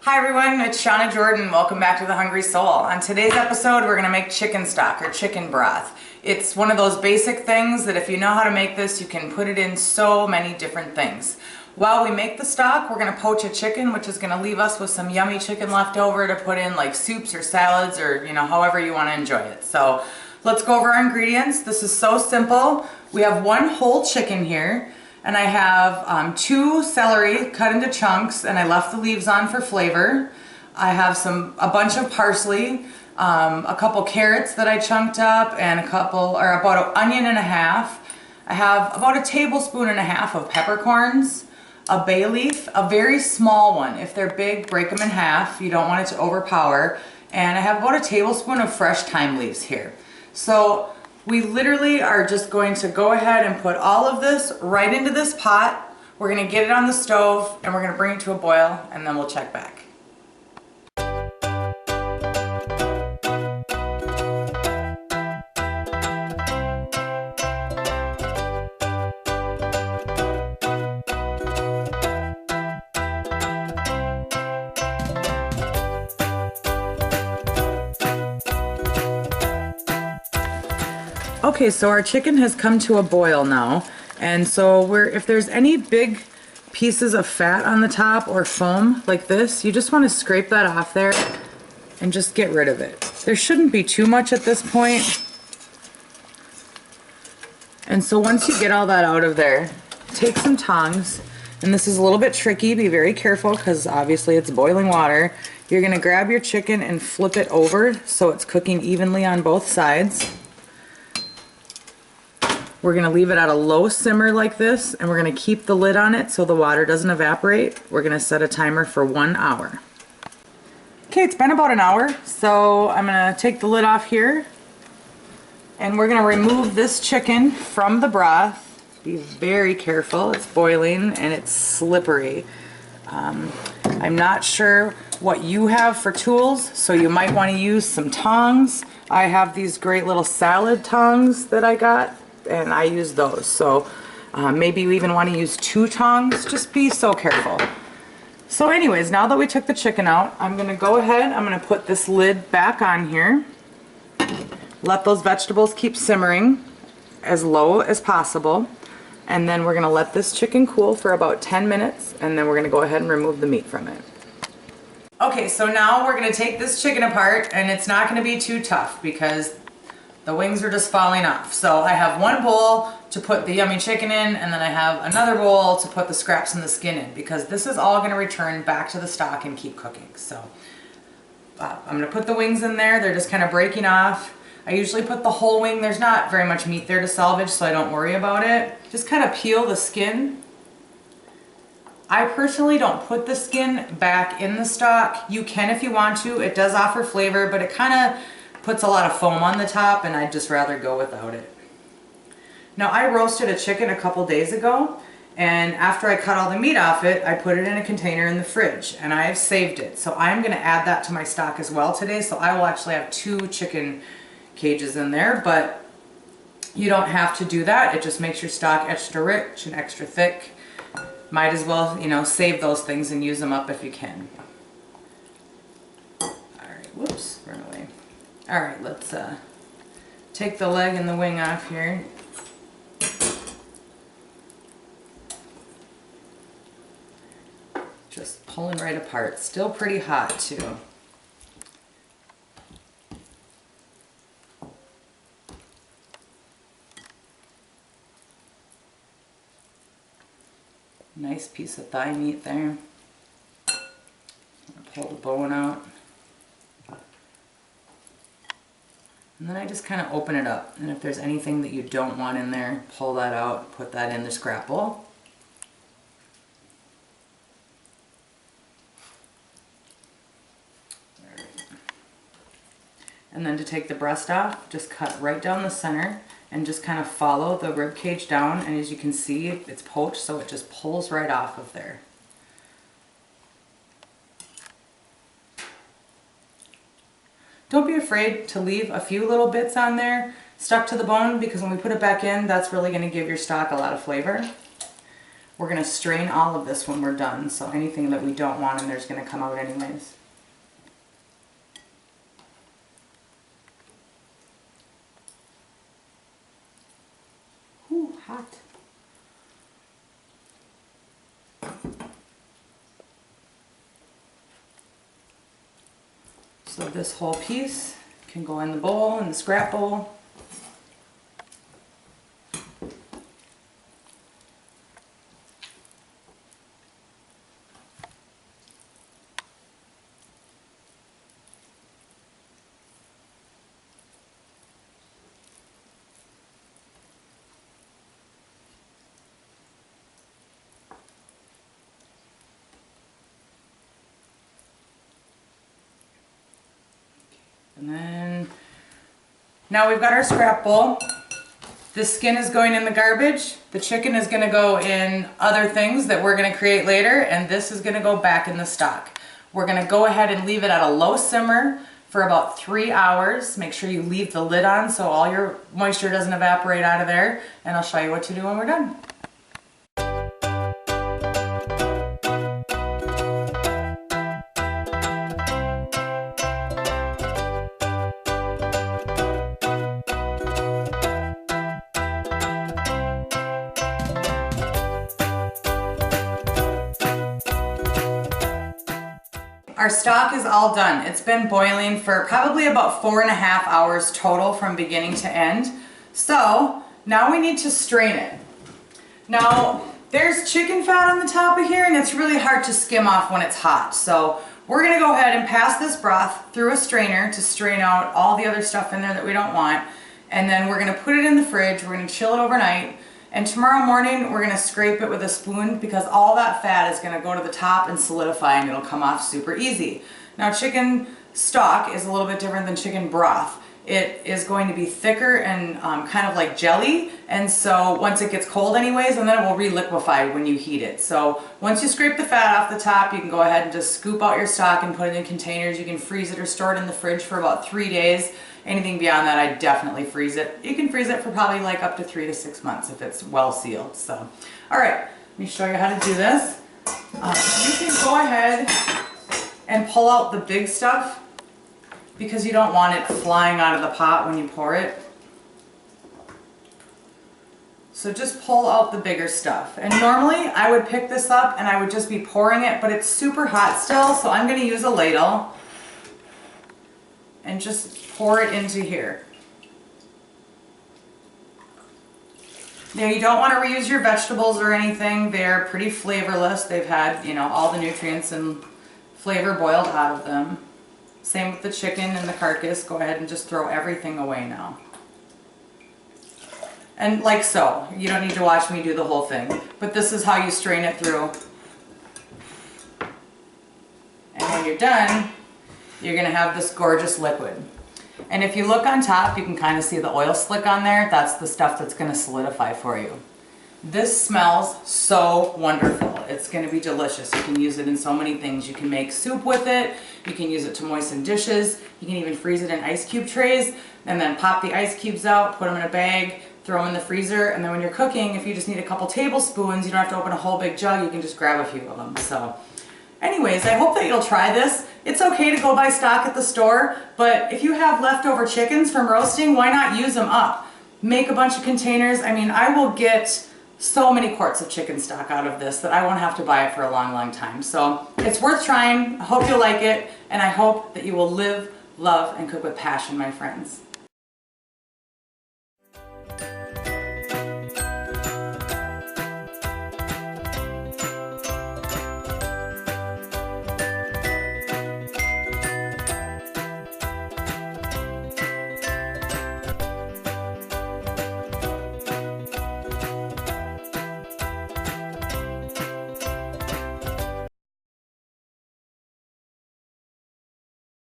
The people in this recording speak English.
Hi everyone, it's Shawna Jordan. Welcome back to The Hungry Soul. On today's episode, we're gonna make chicken stock or chicken broth. It's one of those basic things that if you know how to make this, you can put it in so many different things. While we make the stock, we're gonna poach a chicken, which is gonna leave us with some yummy chicken left over to put in like soups or salads or however you wanna enjoy it. So let's go over our ingredients. This is so simple. We have one whole chicken here. And I have 2 celery cut into chunks, and I left the leaves on for flavor. I have a bunch of parsley, a couple carrots that I chunked up, and about an onion and a half. I have about 1.5 tablespoons of peppercorns, a bay leaf, a very small one. If they're big, break them in half. You don't want it to overpower. And I have about 1 tablespoon of fresh thyme leaves here. So we literally are just going to go ahead and put all of this right into this pot. We're going to get it on the stove and we're going to bring it to a boil, and then we'll check back. Okay, so our chicken has come to a boil now, and so if there's any big pieces of fat on the top or foam like this, you just want to scrape that off there and just get rid of it. There shouldn't be too much at this point. And so once you get all that out of there, take some tongs, and this is a little bit tricky, be very careful because obviously it's boiling water. You're going to grab your chicken and flip it over so it's cooking evenly on both sides. We're going to leave it at a low simmer like this, and we're going to keep the lid on it so the water doesn't evaporate. We're going to set a timer for 1 hour. Okay, it's been about an hour, so I'm going to take the lid off here, and we're going to remove this chicken from the broth. Be very careful, it's boiling and it's slippery. I'm not sure what you have for tools, so you might want to use some tongs. I have these great little salad tongs that I got, and I use those. So maybe you even want to use 2 tongs. Just be so careful. So anyways, now that we took the chicken out, I'm going to go ahead, I'm going to put this lid back on here. Let those vegetables keep simmering as low as possible. And then we're going to let this chicken cool for about 10 minutes, and then we're going to go ahead and remove the meat from it. Okay, so now we're going to take this chicken apart, and it's not going to be too tough because the wings are just falling off. So I have one bowl to put the yummy chicken in, and then I have another bowl to put the scraps and the skin in, because this is all going to return back to the stock and keep cooking. So I'm going to put the wings in there. They're just kind of breaking off. I usually put the whole wing. There's not very much meat there to salvage, so I don't worry about it. Just kind of peel the skin. I personally don't put the skin back in the stock. You can if you want to. It does offer flavor, but it kind of puts a lot of foam on the top, and I'd just rather go without it. Now, I roasted a chicken a couple days ago, and after I cut all the meat off it, I put it in a container in the fridge, and I have saved it. So I'm going to add that to my stock as well today, so I will actually have 2 chicken cages in there, but you don't have to do that. It just makes your stock extra rich and extra thick. Might as well, save those things and use them up if you can. All right, whoops, run away. All right, let's take the leg and the wing off here. Just pulling right apart. Still pretty hot too. Nice piece of thigh meat there. Pull the bone out. And then I just kind of open it up, and if there's anything that you don't want in there, pull that out, put that in the scrap bowl. And then to take the breast off, just cut right down the center and just kind of follow the rib cage down, and as you can see, it's poached, so it just pulls right off of there. Don't be afraid to leave a few little bits on there stuck to the bone, because when we put it back in, that's really going to give your stock a lot of flavor. We're gonna strain all of this when we're done, so anything that we don't want in there is gonna come out anyways. Ooh, hot. So this whole piece can go in the bowl, in the scrap bowl. And then, now we've got our scrap bowl. The skin is going in the garbage. The chicken is gonna go in other things that we're gonna create later, and this is gonna go back in the stock. We're gonna go ahead and leave it at a low simmer for about 3 hours. Make sure you leave the lid on so all your moisture doesn't evaporate out of there, and I'll show you what to do when we're done. Our stock is all done. It's been boiling for probably about 4.5 hours total from beginning to end. So now we need to strain it. Now there's chicken fat on the top of here and it's really hard to skim off when it's hot. So we're gonna go ahead and pass this broth through a strainer to strain out all the other stuff in there that we don't want. And then we're gonna put it in the fridge, we're gonna chill it overnight. And tomorrow morning, we're gonna scrape it with a spoon because all that fat is gonna go to the top and solidify and it'll come off super easy. Now chicken stock is a little bit different than chicken broth. It is going to be thicker and kind of like jelly. And so once it gets cold anyways, and then it will re-liquefy when you heat it. So once you scrape the fat off the top, you can go ahead and just scoop out your stock and put it in containers. You can freeze it or store it in the fridge for about 3 days. Anything beyond that, I definitely freeze it. You can freeze it for probably like up to 3 to 6 months if it's well sealed. So, all right, let me show you how to do this. You can go ahead and pull out the big stuff because you don't want it flying out of the pot when you pour it. So just pull out the bigger stuff. And normally I would pick this up and I would just be pouring it, but it's super hot still, so I'm gonna use a ladle and just pour it into here. Now you don't want to reuse your vegetables or anything. They're pretty flavorless. They've had, you know, all the nutrients and flavor boiled out of them. Same with the chicken and the carcass. Go ahead and just throw everything away now. And like so. You don't need to watch me do the whole thing. But this is how you strain it through. And when you're done, you're going to have this gorgeous liquid. And if you look on top, you can kind of see the oil slick on there. That's the stuff that's going to solidify for you. This smells so wonderful. It's going to be delicious. You can use it in so many things. You can make soup with it. You can use it to moisten dishes. You can even freeze it in ice cube trays and then pop the ice cubes out, put them in a bag, throw them in the freezer, and then when you're cooking, if you just need a couple tablespoons, you don't have to open a whole big jug, you can just grab a few of them. So anyways, I hope that you'll try this. It's okay to go buy stock at the store, but if you have leftover chickens from roasting, why not use them up? Make a bunch of containers. I mean, I will get so many quarts of chicken stock out of this that I won't have to buy it for a long, long time. So it's worth trying. I hope you'll like it, and I hope that you will live, love, and cook with passion, my friends.